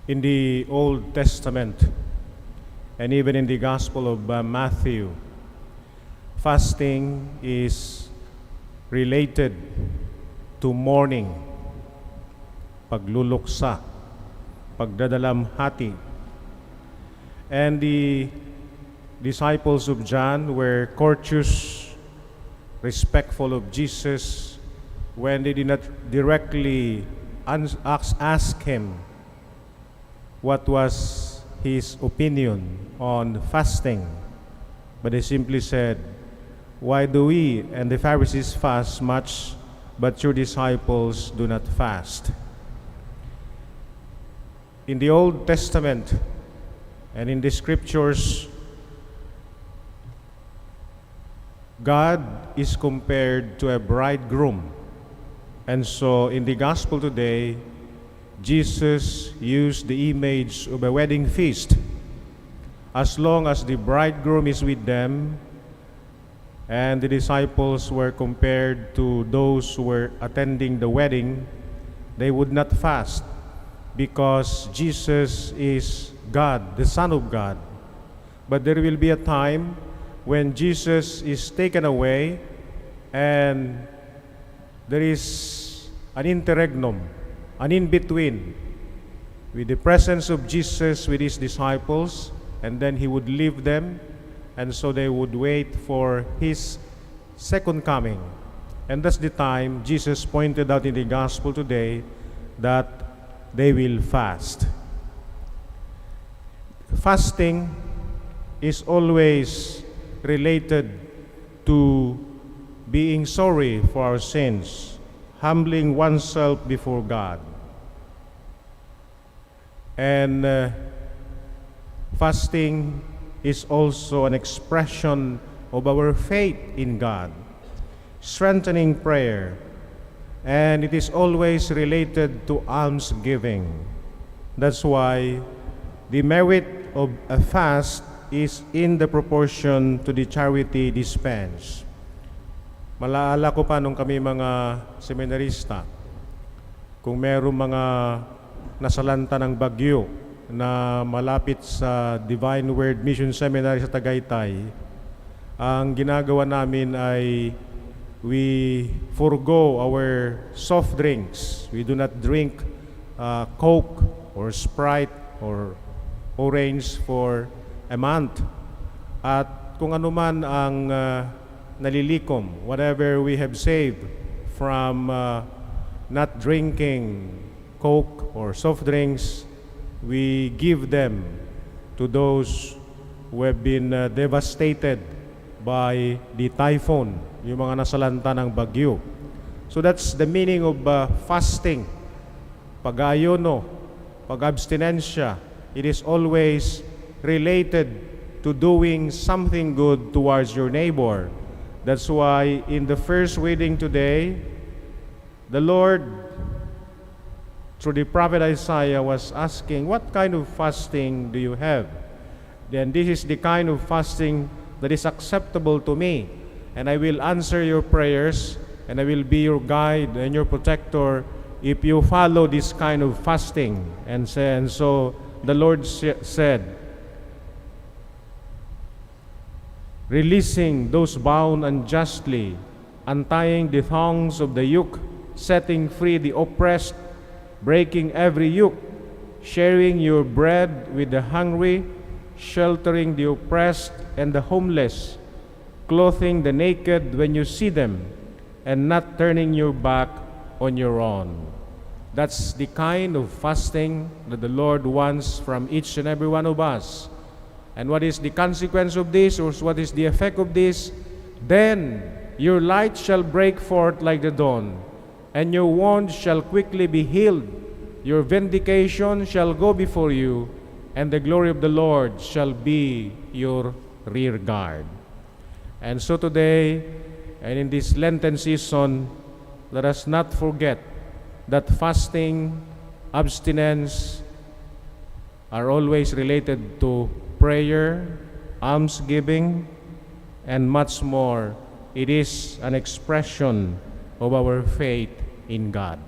In the Old Testament, and even in the Gospel of Matthew, fasting is related to mourning, pagluluksa, pagdadalamhati. And the disciples of John were courteous, respectful of Jesus when they did not directly ask him what was his opinion on fasting, but they simply said, "Why do we and the Pharisees fast much, but your disciples do not fast?" In the Old Testament and in the Scriptures, God is compared to a bridegroom. And so in the Gospel today, Jesus used the image of a wedding feast. As long as the bridegroom is with them, and the disciples were compared to those who were attending the wedding, they would not fast because Jesus is God, the Son of God. But there will be a time when Jesus is taken away and there is an interregnum, an in-between, with the presence of Jesus with his disciples, and then he would leave them, and so they would wait for his second coming. And that's the time Jesus pointed out in the Gospel today that they will fast. Fasting is always related to being sorry for our sins, humbling oneself before God. And fasting is also an expression of our faith in God, strengthening prayer, and it is always related to almsgiving. That's why the merit of a fast is in the proportion to the charity dispensed. Malaala ko pa nung kami mga seminarista, kung merong mga nasalanta ng bagyo na malapit sa Divine Word Mission Seminary sa Tagaytay, ang ginagawa namin ay we forgo our soft drinks. We do not drink Coke or Sprite or Orange for a month. At kung ano man ang nalilikom, whatever we have saved from not drinking Coke or soft drinks, we give them to those who have been devastated by the typhoon, yung mga nasalanta ng bagyo. So that's the meaning of fasting. Pag-ayuno, pag-abstinensya, it is always related to doing something good towards your neighbor. That's why in the first reading today, the Lord, through the prophet Isaiah, was asking, what kind of fasting do you have? Then this is the kind of fasting that is acceptable to me, and I will answer your prayers, and I will be your guide and your protector if you follow this kind of fasting. And so the Lord said, releasing those bound unjustly, untying the thongs of the yoke, setting free the oppressed, breaking every yoke, sharing your bread with the hungry, sheltering the oppressed and the homeless, clothing the naked when you see them, and not turning your back on your own. That's the kind of fasting that the Lord wants from each and every one of us. And what is the consequence of this, or what is the effect of this? Then your light shall break forth like the dawn, and your wounds shall quickly be healed. Your vindication shall go before you, and the glory of the Lord shall be your rear guard. And so today, and in this Lenten season, let us not forget that fasting, abstinence are always related to prayer, almsgiving, and much more. It is an expression of our faith in God.